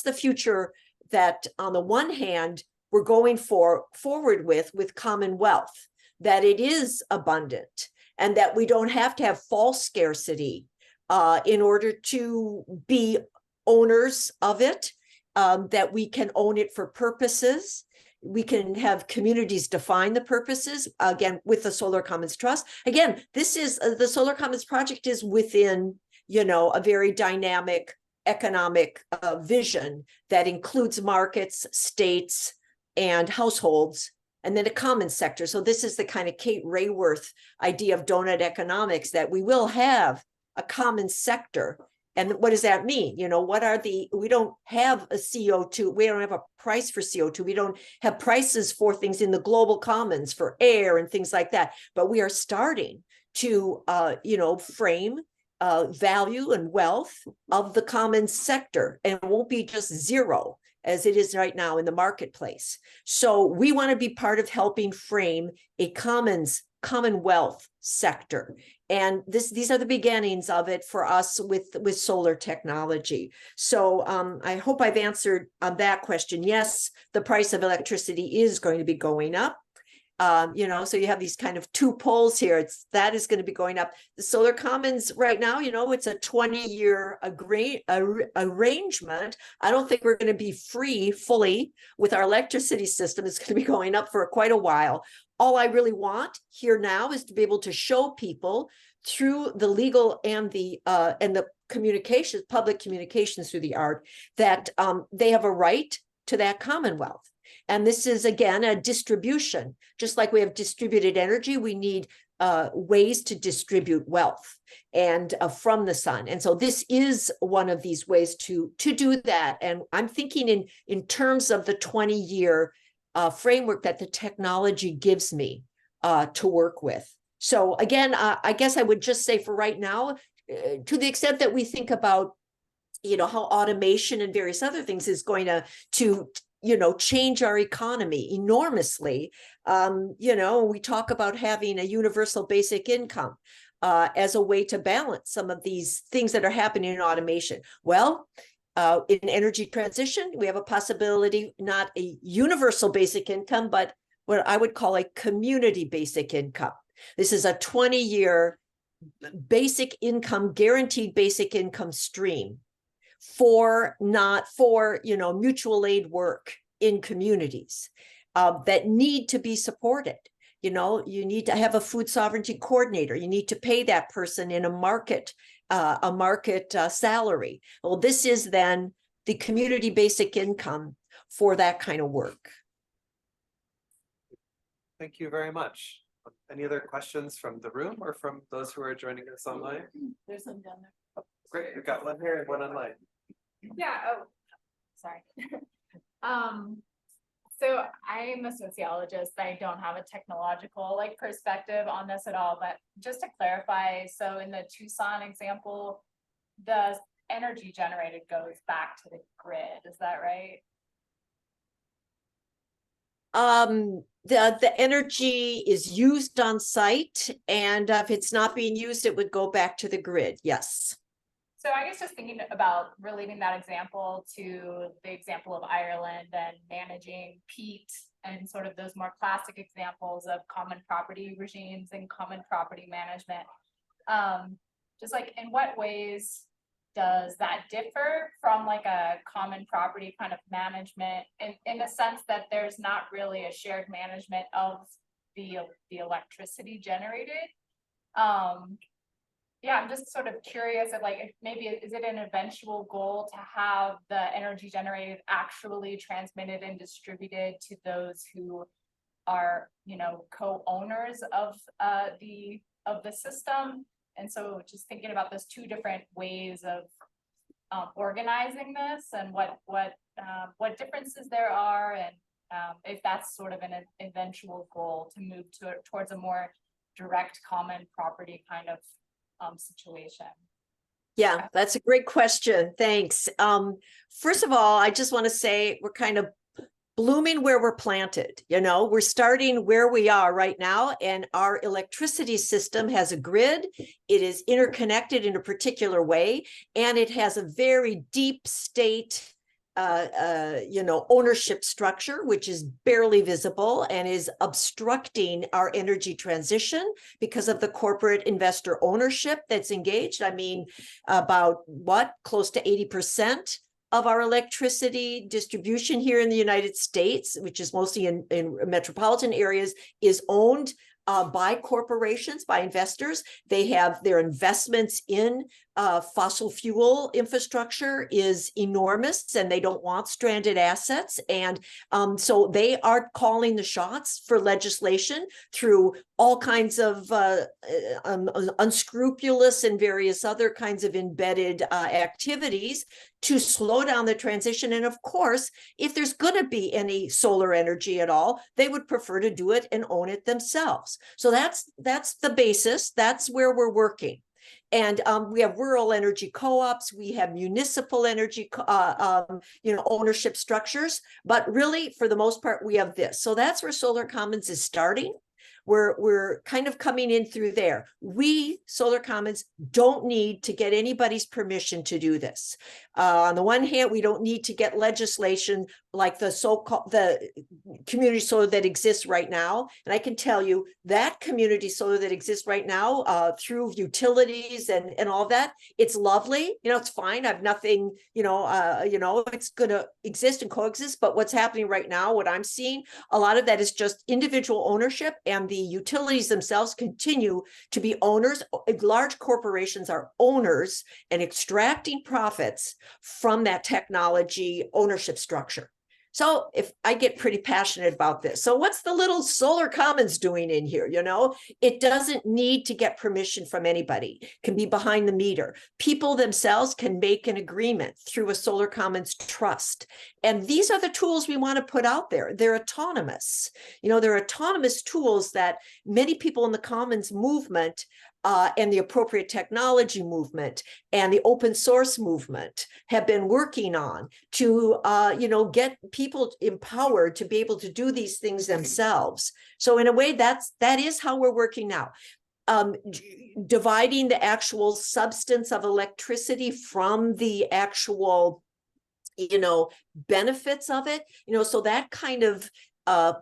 the future that, on the one hand, we're going forward with Commonwealth, that it is abundant, and that we don't have to have false scarcity in order to be owners of it, that we can own it for purposes. We can have communities define the purposes, again, with the Solar Commons Trust. Again, this is the Solar Commons project is within, a very dynamic economic vision that includes markets, states, and households, and then a common sector. So this is the kind of Kate Rayworth idea of donut economics, that we will have a common sector. And what does that mean? We don't have a CO2, we don't have a price for CO2, we don't have prices for things in the global commons for air and things like that. But we are starting to, frame value and wealth of the common sector, and it won't be just zero as it is right now in the marketplace. So we want to be part of helping frame a commonwealth sector. And these are the beginnings of it for us with solar technology. So I hope I've answered that question. Yes, the price of electricity is going to be going up. You know, so you have these kind of two poles here. That is going to be going up. The Solar Commons right now, you know, it's a 20-year arrangement. I don't think we're going to be free fully with our electricity system. It's going to be going up for quite a while. All I really want here now is to be able to show people through the legal and the communications, public communications through the art, that they have a right to that commonwealth. And this is, again, a distribution. Just like we have distributed energy, we need ways to distribute wealth and from the sun. And so this is one of these ways to do that. And I'm thinking in terms of the 20-year framework that the technology gives me to work with. So again, I guess I would just say for right now, to the extent that we think about, you know, how automation and various other things is going to you know, change our economy enormously. You know, we talk about having a universal basic income as a way to balance some of these things that are happening in automation. Well, in energy transition, we have a possibility, not a universal basic income, but what I would call a community basic income. This is a 20-year basic income, guaranteed basic income stream not for, you know, mutual aid work in communities that need to be supported. You know, you need to have a food sovereignty coordinator. You need to pay that person in a market salary. Well, this is then the community basic income for that kind of work. Thank you very much. Any other questions from the room or from those who are joining us online? There's some down there. Great, we've got one here and one online. Yeah, oh, sorry. So I'm a sociologist. I don't have a technological perspective on this at all, but just to clarify, so in the Tucson example, the energy generated goes back to the grid, is that right? The energy is used on site, and if it's not being used, it would go back to the grid. Yes. So I guess just thinking about relating that example to the example of Ireland and managing peat and sort of those more classic examples of common property regimes and common property management. Just in what ways does that differ from a common property kind of management in the sense that there's not really a shared management of the electricity generated? Yeah, I'm just sort of curious if maybe is it an eventual goal to have the energy generated actually transmitted and distributed to those who are, you know, co-owners of the system? And so just thinking about those two different ways of organizing this and what differences there are, and if that's sort of an eventual goal to move towards a more direct common property kind of situation. Yeah, that's a great question. Thanks. First of all, I just want to say we're kind of blooming where we're planted. You know, we're starting where we are right now, and our electricity system has a grid. It is interconnected in a particular way, and it has a very deep state you know, ownership structure, which is barely visible and is obstructing our energy transition because of the corporate investor ownership that's engaged. I mean, about close to 80% of our electricity distribution here in the United States, which is mostly in metropolitan areas, is owned by corporations, by investors. They have their investments in fossil fuel infrastructure is enormous, and they don't want stranded assets. And so they are calling the shots for legislation through all kinds of unscrupulous and various other kinds of embedded activities to slow down the transition. And of course, if there's going to be any solar energy at all, they would prefer to do it and own it themselves. So that's the basis. That's where we're working. And we have rural energy co-ops, we have municipal energy, you know, ownership structures, but really for the most part, we have this. So that's where Solar Commons is starting. We're kind of coming in through there. We, Solar Commons, don't need to get anybody's permission to do this. On the one hand, we don't need to get legislation like the so-called the community solar that exists right now. And I can tell you that community solar that exists right now through utilities and all that, it's lovely. It's fine. I've nothing, it's going to exist and coexist. But what's happening right now, what I'm seeing, a lot of that is just individual ownership, and the utilities themselves continue to be owners. Large corporations are owners and extracting profits from that technology ownership structure. So if I get pretty passionate about this, so what's the little Solar Commons doing in here? It doesn't need to get permission from anybody. It can be behind the meter. People themselves can make an agreement through a Solar Commons trust. And these are the tools we want to put out there. They're autonomous. They're autonomous tools that many people in the Commons movement and the appropriate technology movement and the open source movement have been working on to, get people empowered to be able to do these things themselves. So in a way, that is how we're working now. Dividing the actual substance of electricity from the actual, benefits of it, so that kind of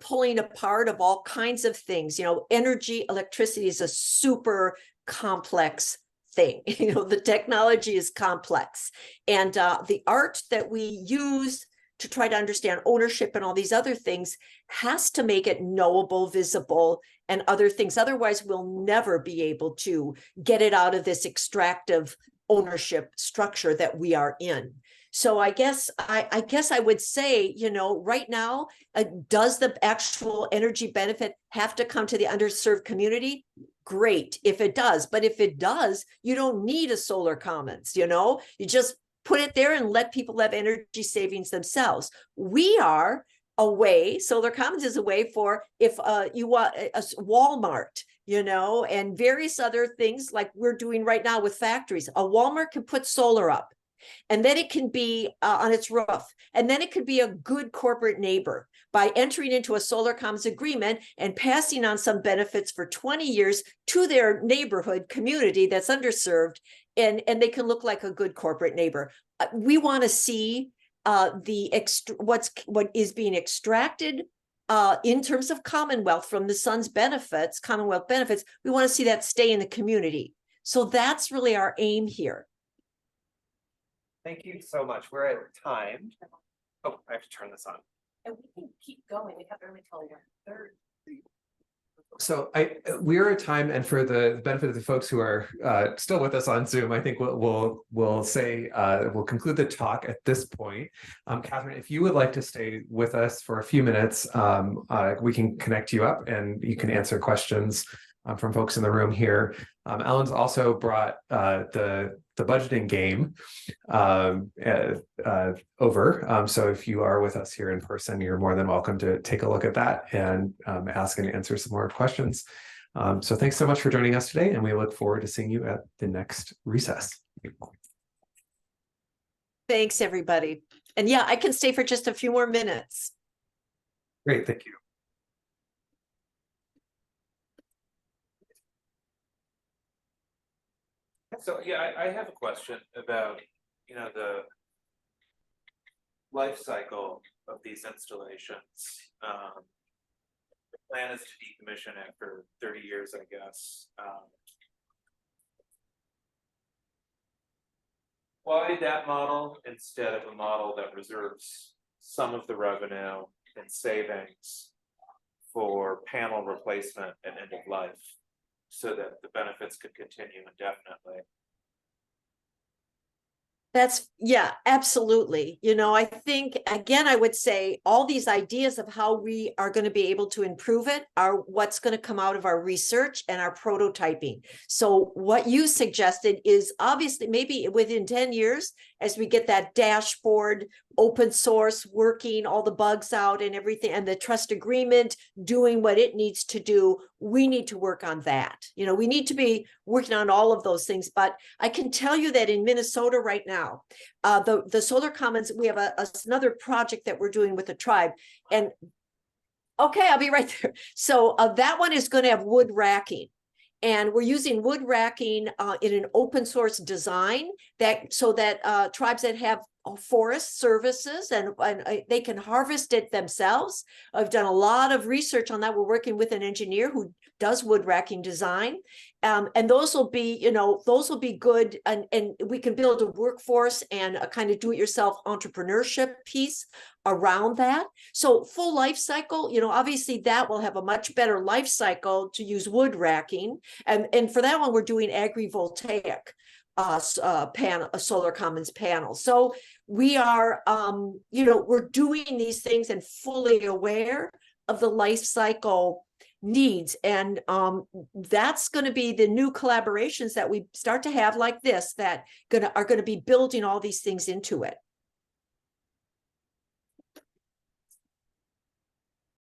pulling apart of all kinds of things. Energy, electricity is a super complex thing. The technology is complex, and the art that we use to try to understand ownership and all these other things has to make it knowable, visible, and other things. Otherwise, we'll never be able to get it out of this extractive ownership structure that we are in. So I guess I would say, right now, does the actual energy benefit have to come to the underserved community? Great, if it does. But if it does, you don't need a Solar Commons, you just put it there and let people have energy savings themselves. We are a way, Solar Commons is a way for if you want a Walmart, and various other things like we're doing right now with factories. A Walmart can put solar up, and then it can be on its roof. And then it could be a good corporate neighbor by entering into a Solar Commons agreement and passing on some benefits for 20 years to their neighborhood community that's underserved. And they can look like a good corporate neighbor. We want to see what is being extracted in terms of Commonwealth from the sun's benefits, Commonwealth benefits. We want to see that stay in the community. So that's really our aim here. Thank you so much. We're at time. Oh, I have to turn this on. And we can keep going. We have to only tell 1/3. So we're at time, and for the benefit of the folks who are still with us on Zoom, I think we'll say we'll conclude the talk at this point. Catherine, if you would like to stay with us for a few minutes, we can connect you up and you can answer questions from folks in the room here. Ellen's also brought the budgeting game over. So if you are with us here in person, you're more than welcome to take a look at that and ask and answer some more questions. So thanks so much for joining us today, and we look forward to seeing you at the next recess. Thanks, everybody. And yeah, I can stay for just a few more minutes. Great, thank you. So, yeah, I have a question about, the life cycle of these installations. The plan is to decommission after 30 years, I guess. Why that model instead of a model that reserves some of the revenue and savings for panel replacement at end of life, so that the benefits could continue indefinitely? Yeah, absolutely. I think, again, I would say all these ideas of how we are going to be able to improve it are what's going to come out of our research and our prototyping. So what you suggested is obviously maybe within 10 years, as we get that dashboard, open source, working all the bugs out and everything, and the trust agreement doing what it needs to do, we need to work on that. We need to be working on all of those things. But I can tell you that in Minnesota right now, the Solar Commons, we have another project that we're doing with the tribe, and Okay, I'll be right there. So that one is going to have wood racking. And we're using wood racking in an open source design that so that tribes that have forest services and they can harvest it themselves. I've done a lot of research on that. We're working with an engineer who does wood racking design. And those will be, you know, those will be good. And we can build a workforce and a kind of do-it-yourself entrepreneurship piece around that. So full life cycle, you know, obviously that will have a much better life cycle to use wood racking. And for that one, we're doing agrivoltaic solar commons panel. So we are, you know, we're doing these things and fully aware of the life cycle needs. And that's going to be the new collaborations that we start to have like this that are going to be building all these things into it.